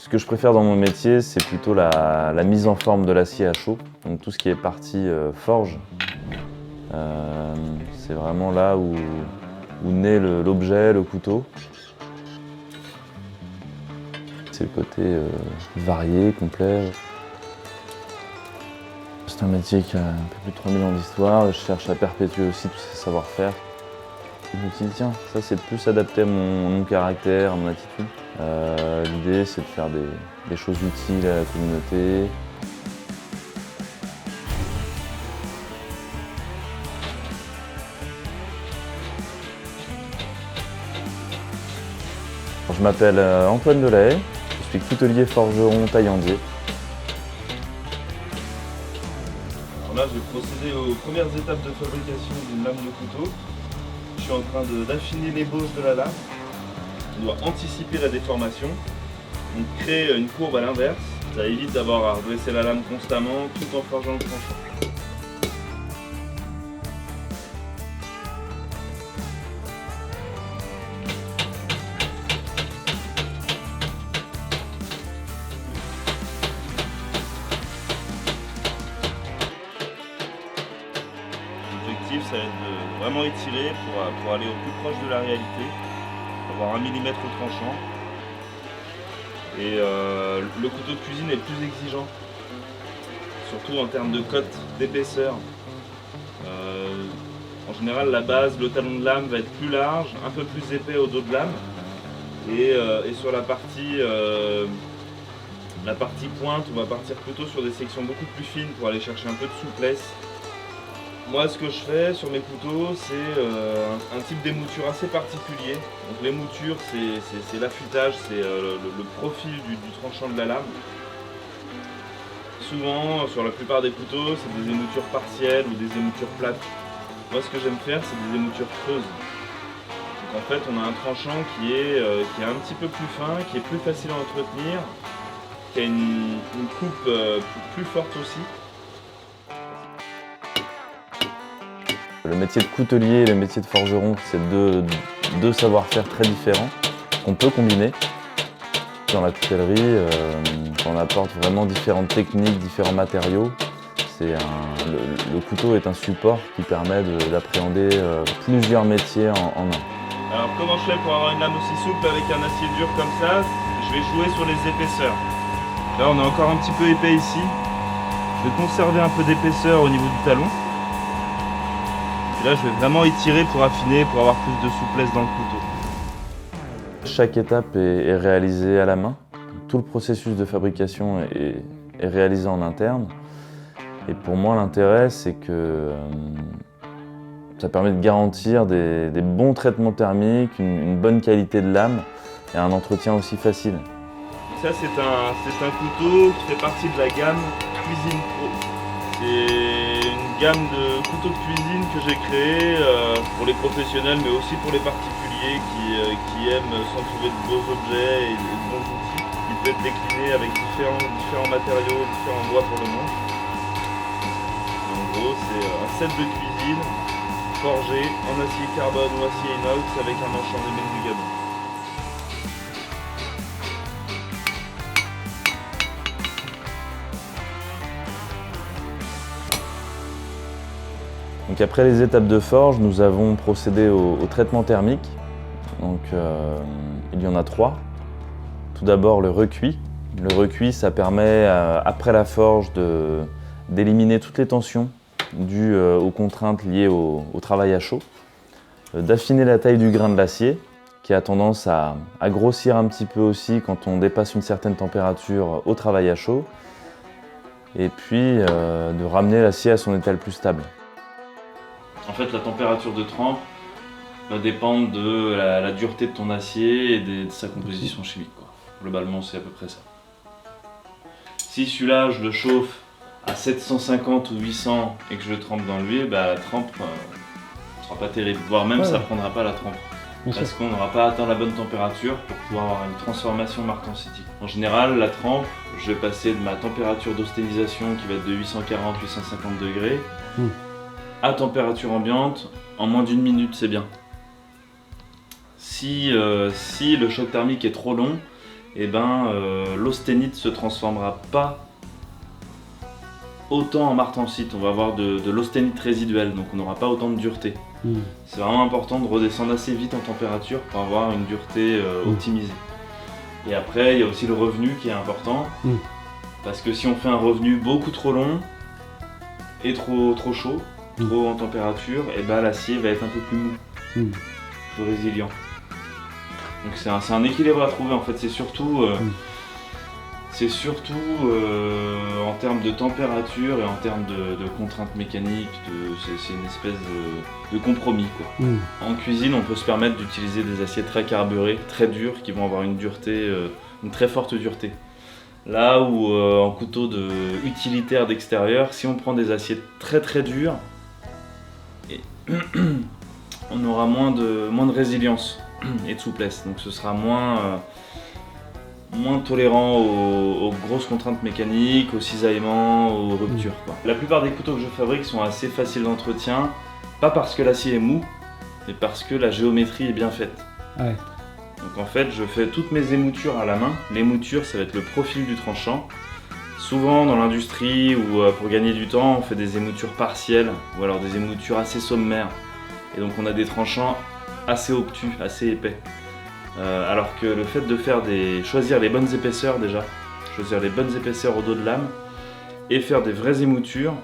Ce que je préfère dans mon métier, c'est plutôt la mise en forme de l'acier à chaud, donc tout ce qui est partie forge. C'est vraiment là où naît l'objet, le couteau. C'est le côté varié, complet. C'est un métier qui a un peu plus de 3000 ans d'histoire. Je cherche à perpétuer aussi tous ces savoir-faire. Je me suis dit, tiens, ça c'est plus adapté à mon caractère, à mon attitude. L'idée c'est de faire des choses utiles à la communauté. Je m'appelle Antoine Delahaye, je suis coutelier forgeron taillandier. Alors là, je vais procéder aux premières étapes de fabrication d'une lame de couteau. Je suis en train d'affiner l'ébauche de la lame. On doit anticiper la déformation, donc créer une courbe à l'inverse. Ça évite d'avoir à redresser la lame constamment tout en forgeant le tranchant. L'objectif, ça va être de vraiment étirer pour aller au plus proche de la réalité, avoir 1 mm au tranchant. Et le couteau de cuisine est plus exigeant, surtout en termes de cote, d'épaisseur. En général, la base, le talon de lame va être plus large, un peu plus épais au dos de lame. Et sur la partie pointe, on va partir plutôt sur des sections beaucoup plus fines pour aller chercher un peu de souplesse. Moi, ce que je fais sur mes couteaux, c'est un type d'émouture assez particulier. Donc l'émouture, c'est l'affûtage, c'est le profil du tranchant de la lame. Souvent, sur la plupart des couteaux, c'est des émoutures partielles ou des émoutures plates. Moi, ce que j'aime faire, c'est des émoutures creuses. Donc en fait, on a un tranchant qui est un petit peu plus fin, qui est plus facile à entretenir, qui a une coupe plus forte aussi. Le métier de coutelier et le métier de forgeron, c'est deux savoir-faire très différents qu'on peut combiner. Dans la coutellerie, on apporte vraiment différentes techniques, différents matériaux. Le couteau est un support qui permet d'appréhender plusieurs métiers en un. Alors comment je fais pour avoir une lame aussi souple avec un acier dur comme ça? Je vais jouer sur les épaisseurs. Là on est encore un petit peu épais ici. Je vais conserver un peu d'épaisseur au niveau du talon. Et là je vais vraiment étirer pour affiner, pour avoir plus de souplesse dans le couteau. Chaque étape est réalisée à la main. Tout le processus de fabrication est réalisé en interne. Et pour moi, l'intérêt, c'est que ça permet de garantir des bons traitements thermiques, une bonne qualité de lame et un entretien aussi facile. Ça, c'est un couteau qui fait partie de la gamme Cuisine Pro. C'est une gamme de couteaux de cuisine que j'ai créé pour les professionnels, mais aussi pour les particuliers qui aiment s'entourer de beaux objets et de bons outils, qui peuvent être déclinés avec différents matériaux, différents bois pour le manche. En gros, c'est un set de cuisine forgé en acier carbone ou acier inox avec un manche en émail du Gabon. Donc après les étapes de forge, nous avons procédé au traitement thermique. Donc, il y en a 3. Tout d'abord le recuit. Le recuit, ça permet, après la forge, d'éliminer toutes les tensions dues aux contraintes liées au travail à chaud, d'affiner la taille du grain de l'acier, qui a tendance à grossir un petit peu aussi quand on dépasse une certaine température au travail à chaud, et puis de ramener l'acier à son état le plus stable. En fait, la température de trempe va dépendre de la dureté de ton acier et de sa composition chimique, quoi. Globalement, c'est à peu près ça. Si celui-là, je le chauffe à 750 ou 800 et que je le trempe dans l'huile, la trempe ne sera pas terrible, voire même ça ne prendra pas la trempe. Parce qu'on n'aura pas atteint la bonne température pour pouvoir avoir une transformation martensitique. En général, la trempe, je vais passer de ma température d'osténisation qui va être de 840-850 degrés à température ambiante en moins d'1 minute, c'est bien. Si le choc thermique est trop long, l'austenite se transformera pas autant en martensite. On va avoir de l'austenite résiduelle, donc on n'aura pas autant de dureté. C'est vraiment important de redescendre assez vite en température pour avoir une dureté optimisée. Et après, il y a aussi le revenu qui est important, parce que si on fait un revenu beaucoup trop long et trop chaud, trop en température, et l'acier va être un peu plus mou, plus résilient. Donc c'est un équilibre à trouver en fait, c'est surtout en termes de température et en termes de contraintes mécaniques, c'est une espèce de compromis quoi. En cuisine, on peut se permettre d'utiliser des aciers très carburés, très durs, qui vont avoir une dureté, une très forte dureté. Là où en couteau utilitaire d'extérieur, si on prend des aciers très très durs, on aura moins de résilience et de souplesse, donc ce sera moins tolérant aux grosses contraintes mécaniques, aux cisaillements, aux ruptures quoi. La plupart des couteaux que je fabrique sont assez faciles d'entretien, pas parce que l'acier est mou, mais parce que la géométrie est bien faite. Ouais. Donc en fait, je fais toutes mes émoutures à la main. L'émouture, ça va être le profil du tranchant. Souvent dans l'industrie ou pour gagner du temps, on fait des émoutures partielles ou alors des émoutures assez sommaires. Et donc on a des tranchants assez obtus, assez épais. Alors que le fait de choisir les bonnes épaisseurs déjà, choisir les bonnes épaisseurs au dos de lame et faire des vraies émoutures,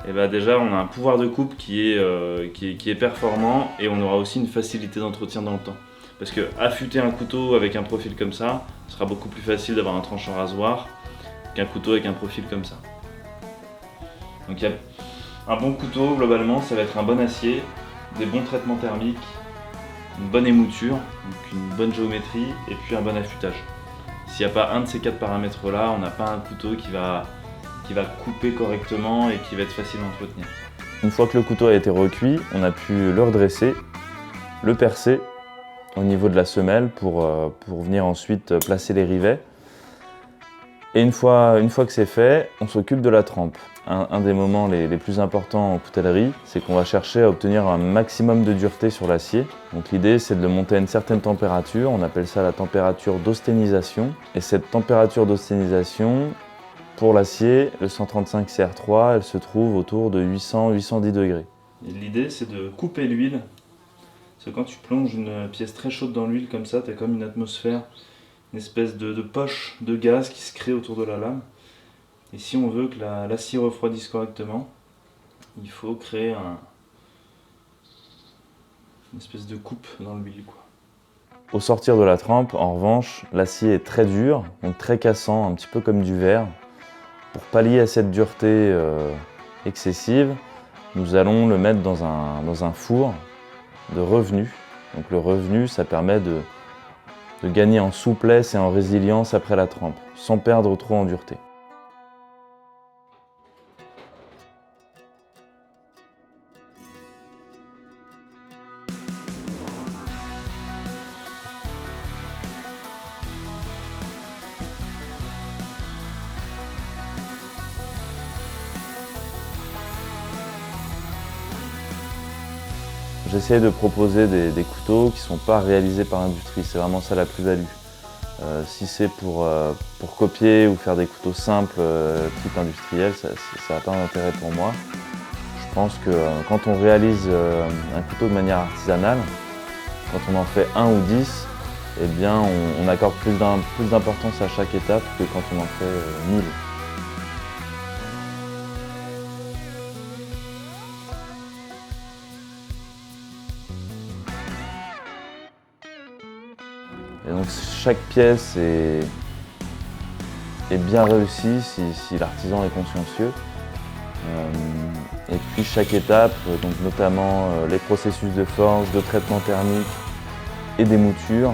et déjà on a un pouvoir de coupe qui est performant et on aura aussi une facilité d'entretien dans le temps. Parce que affûter un couteau avec un profil comme ça, ce sera beaucoup plus facile d'avoir un tranchant rasoir qu'un couteau avec un profil comme ça. Donc un bon couteau, globalement, ça va être un bon acier, des bons traitements thermiques, une bonne émouture, donc une bonne géométrie et puis un bon affûtage. S'il n'y a pas un de ces 4 paramètres-là, on n'a pas un couteau qui va couper correctement et qui va être facile à entretenir. Une fois que le couteau a été recuit, on a pu le redresser, le percer au niveau de la semelle pour venir ensuite placer les rivets. Et une fois que c'est fait, on s'occupe de la trempe. Un des moments les plus importants en coutellerie, c'est qu'on va chercher à obtenir un maximum de dureté sur l'acier. Donc l'idée, c'est de le monter à une certaine température, on appelle ça la température d'austénisation. Et cette température d'austénisation, pour l'acier, le 135 CR3, elle se trouve autour de 800-810 degrés. L'idée, c'est de couper l'huile. Parce que quand tu plonges une pièce très chaude dans l'huile comme ça, tu as comme une atmosphère, une espèce de poche de gaz qui se crée autour de la lame. Et si on veut que l'acier refroidisse correctement, il faut créer une espèce de coupe dans l'huile quoi. Au sortir de la trempe, en revanche, l'acier est très dur, donc très cassant, un petit peu comme du verre. Pour pallier à cette dureté excessive, nous allons le mettre dans un four de revenu. Donc le revenu, ça permet de gagner en souplesse et en résilience après la trempe, sans perdre trop en dureté. J'essaie de proposer des couteaux qui ne sont pas réalisés par l'industrie, c'est vraiment ça la plus-value. Si c'est pour copier ou faire des couteaux simples type industriel, ça n'a pas d'intérêt pour moi. Je pense que quand on réalise un couteau de manière artisanale, quand on en fait 1 ou 10, eh bien on accorde plus d'importance à chaque étape que quand on en fait 1000. Et donc chaque pièce est bien réussie si l'artisan est consciencieux. Et puis chaque étape, donc notamment les processus de forge, de traitement thermique et des moutures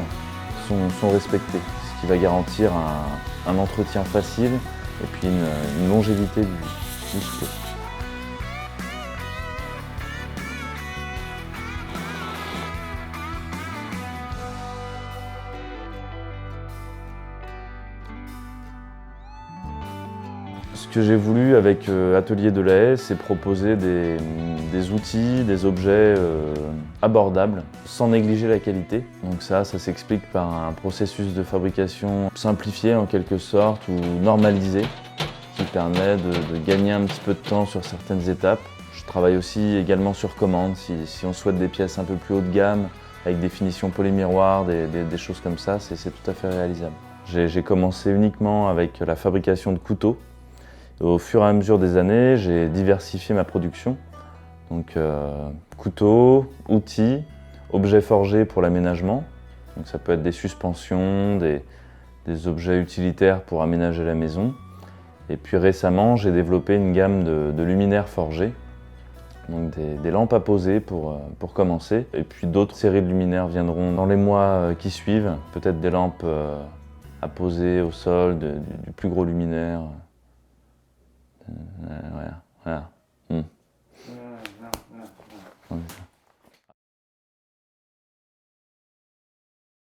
sont respectés, ce qui va garantir un entretien facile et puis une longévité du couteau. Ce que j'ai voulu avec Atelier de la Haie, c'est proposer des outils, des objets abordables, sans négliger la qualité. Donc ça s'explique par un processus de fabrication simplifié en quelque sorte, ou normalisé, qui permet de gagner un petit peu de temps sur certaines étapes. Je travaille aussi également sur commande, si on souhaite des pièces un peu plus haut de gamme, avec des finitions polymiroirs, des choses comme ça, c'est tout à fait réalisable. J'ai commencé uniquement avec la fabrication de couteaux. Au fur et à mesure des années, j'ai diversifié ma production. Donc couteaux, outils, objets forgés pour l'aménagement. Donc ça peut être des suspensions, des objets utilitaires pour aménager la maison. Et puis récemment, j'ai développé une gamme de luminaires forgés. Donc des lampes à poser pour commencer. Et puis d'autres séries de luminaires viendront dans les mois qui suivent. Peut-être des lampes à poser au sol, du plus gros luminaire.